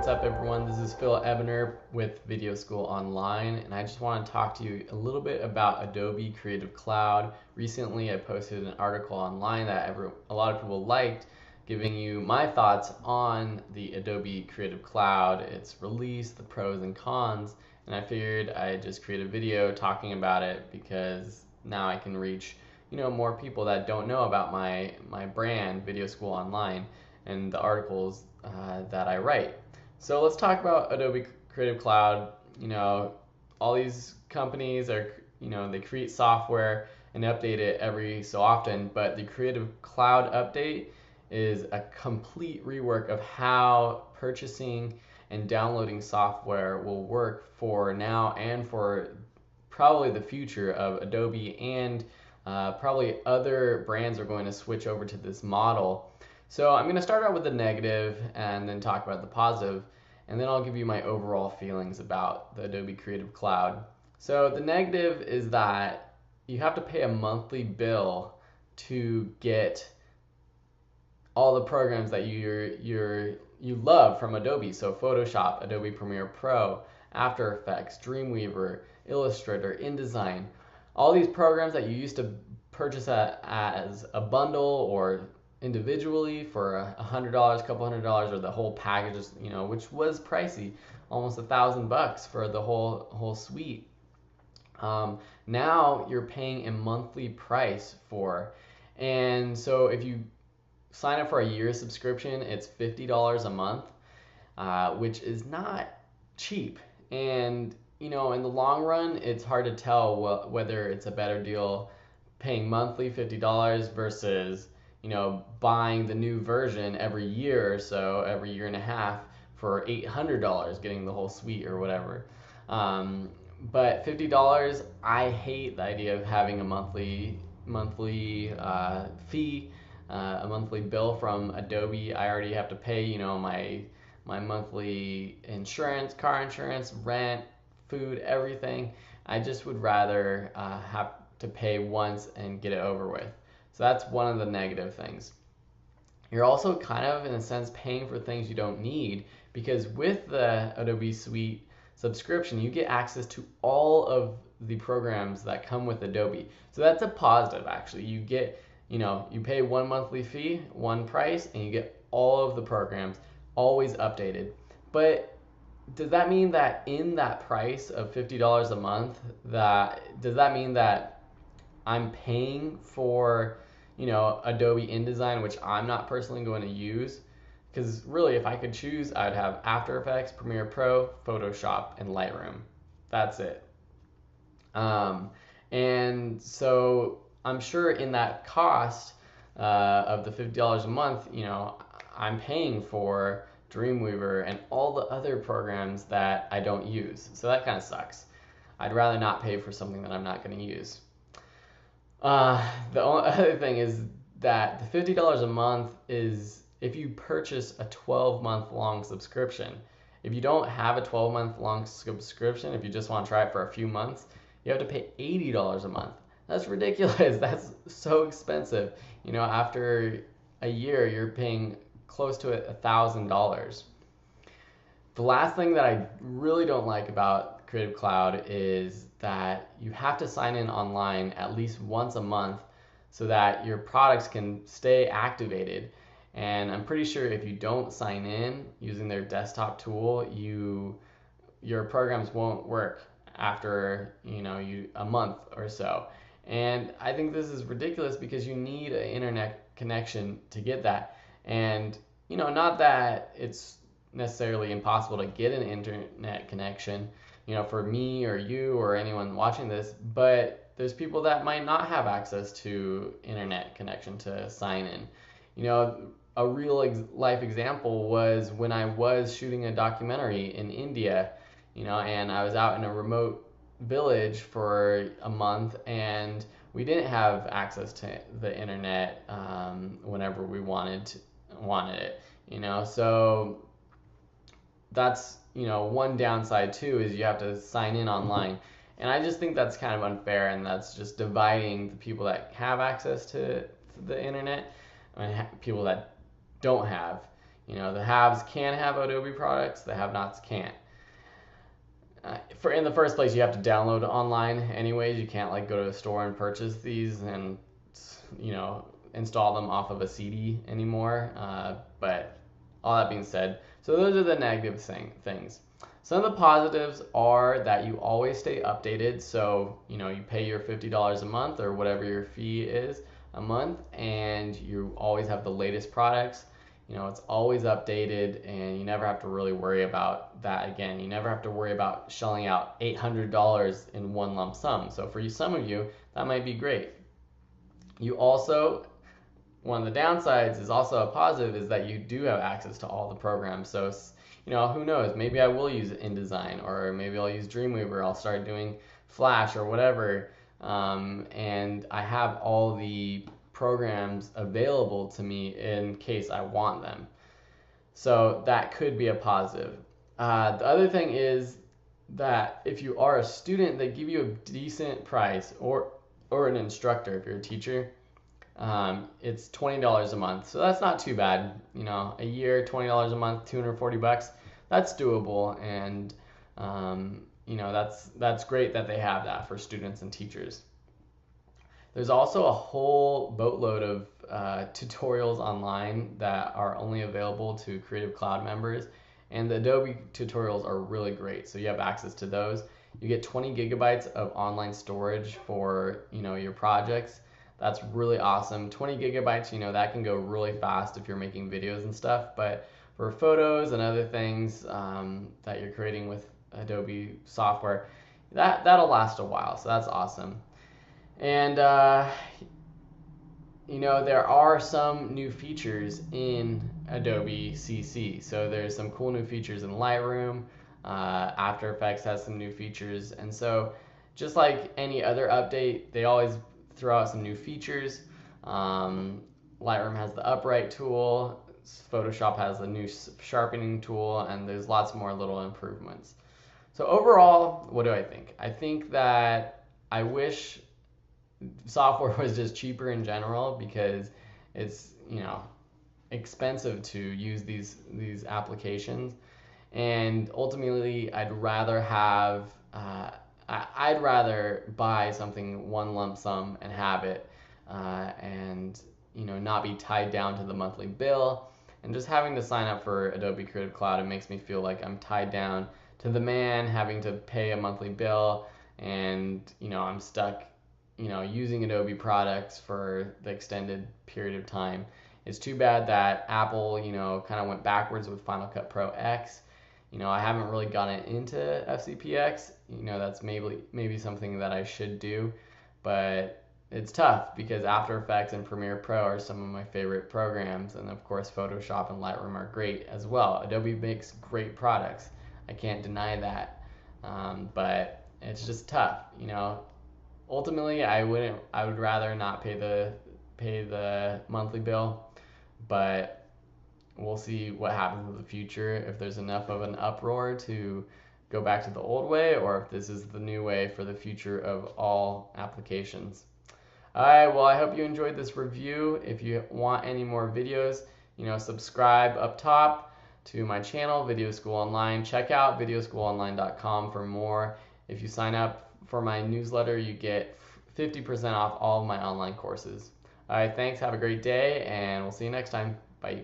What's up, everyone? This is Phil Ebener with Video School Online, and I just want to talk to you a little bit about Adobe Creative Cloud. Recently, I posted an article online that a lot of people liked, giving you my thoughts on the Adobe Creative Cloud, its release, the pros and cons, and I figured I'd just create a video talking about it because now I can reach more people that don't know about my brand, Video School Online, and the articles that I write. So let's talk about Adobe Creative Cloud. All these companies they create software and update it every so often, but the Creative Cloud update is a complete rework of how purchasing and downloading software will work for now and for probably the future of Adobe, and probably other brands are going to switch over to this model. So I'm going to start out with the negative and then talk about the positive, and then I'll give you my overall feelings about the Adobe Creative Cloud. So the negative is that you have to pay a monthly bill to get all the programs that you love from Adobe. So Photoshop, Adobe Premiere Pro, After Effects, Dreamweaver, Illustrator, InDesign, all these programs that you used to purchase as a bundle or individually for $100, couple $100, or the whole package, which was pricey, almost $1,000 for the whole suite. Now you're paying a monthly price for, and so if you sign up for a year subscription, it's $50 a month, which is not cheap. And in the long run, it's hard to tell whether it's a better deal paying monthly $50 versus buying the new version every year or so, every year and a half, for $800, getting the whole suite or whatever. But $50, I hate the idea of having a monthly fee, a monthly bill from Adobe. I already have to pay, my monthly insurance, car insurance, rent, food, everything. I just would rather have to pay once and get it over with. So that's one of the negative things. You're also kind of, in a sense, paying for things you don't need, because with the Adobe Suite subscription, you get access to all of the programs that come with Adobe. So that's a positive, actually. You get, you pay one monthly fee, one price, and you get all of the programs always updated. But does that mean that in that price of $50 a month, does that mean that I'm paying for Adobe InDesign, which I'm not personally going to use? Because really, if I could choose, I'd have After Effects, Premiere Pro, Photoshop, and Lightroom. That's it. And so I'm sure in that cost of the $50 a month, I'm paying for Dreamweaver and all the other programs that I don't use. So that kind of sucks. I'd rather not pay for something that I'm not going to use. The only other thing is that the $50 a month is if you purchase a 12-month long subscription. If you don't have a 12-month long subscription, if you just want to try it for a few months, you have to pay $80 a month. That's ridiculous. That's so expensive. After a year, you're paying close to $1,000. The last thing that I really don't like about Creative Cloud is that you have to sign in online at least once a month so that your products can stay activated. And I'm pretty sure if you don't sign in using their desktop tool, your programs won't work after a month or so. And I think this is ridiculous because you need an internet connection to get that. And not that it's necessarily impossible to get an internet connection, for me or you or anyone watching this, but there's people that might not have access to internet connection to sign in. A real life example was when I was shooting a documentary in India, and I was out in a remote village for a month, and we didn't have access to the internet whenever we wanted it. So that's one downside too, is you have to sign in online, and I just think that's kind of unfair, and that's just dividing the people that have access to the internet and people that don't have. You know, the haves can have Adobe products, the have-nots can't. In the first place, you have to download online anyways. You can't like go to a store and purchase these and, you know, install them off of a CD anymore. But all that being said, so those are the negative things. Some of the positives are that you always stay updated. So, you know, you pay your $50 a month or whatever your fee is a month, and you always have the latest products. You know, it's always updated, and you never have to really worry about that again. You never have to worry about shelling out $800 in one lump sum. So for some of you, that might be great. You also, one of the downsides is also a positive, is that you do have access to all the programs. So, you know, who knows? Maybe I will use InDesign, or maybe I'll use Dreamweaver. I'll start doing Flash or whatever, and I have all the programs available to me in case I want them. So that could be a positive. The other thing is that if you are a student, they give you a decent price, or an instructor if you're a teacher. It's $20 a month, so that's not too bad. You know, a year, $20 a month, $240. That's doable, and you know, that's great that they have that for students and teachers. There's also a whole boatload of tutorials online that are only available to Creative Cloud members, and the Adobe tutorials are really great. So you have access to those. You get 20 gigabytes of online storage for, you know, your projects. That's really awesome. 20 gigabytes, you know, that can go really fast if you're making videos and stuff, but for photos and other things that you're creating with Adobe software, that'll last a while, so that's awesome. And you know, there are some new features in Adobe CC. So there's some cool new features in Lightroom. After Effects has some new features, and so just like any other update, they always throw out some new features. Lightroom has the upright tool, Photoshop has a new sharpening tool, and there's lots more little improvements. So overall, what do I think? I think that I wish software was just cheaper in general, because it's, you know, expensive to use these applications, and ultimately I'd rather have I'd rather buy something one lump sum and have it, and, you know, not be tied down to the monthly bill. And just having to sign up for Adobe Creative Cloud, it makes me feel like I'm tied down to the man, having to pay a monthly bill, and, you know, I'm stuck, you know, using Adobe products for the extended period of time. It's too bad that Apple, you know, kind of went backwards with Final Cut Pro X. You know, I haven't really gotten into FCPX. You know, that's maybe something that I should do, but it's tough because After Effects and Premiere Pro are some of my favorite programs, and of course Photoshop and Lightroom are great as well. Adobe makes great products. I can't deny that, but it's just tough. You know, ultimately I would rather not pay the monthly bill, but we'll see what happens in the future, if there's enough of an uproar to go back to the old way, or if this is the new way for the future of all applications. Alright, well, I hope you enjoyed this review. If you want any more videos, you know, subscribe up top to my channel, Video School Online. Check out videoschoolonline.com for more. If you sign up for my newsletter, you get 50% off all of my online courses. Alright, thanks, have a great day, and we'll see you next time. Bye.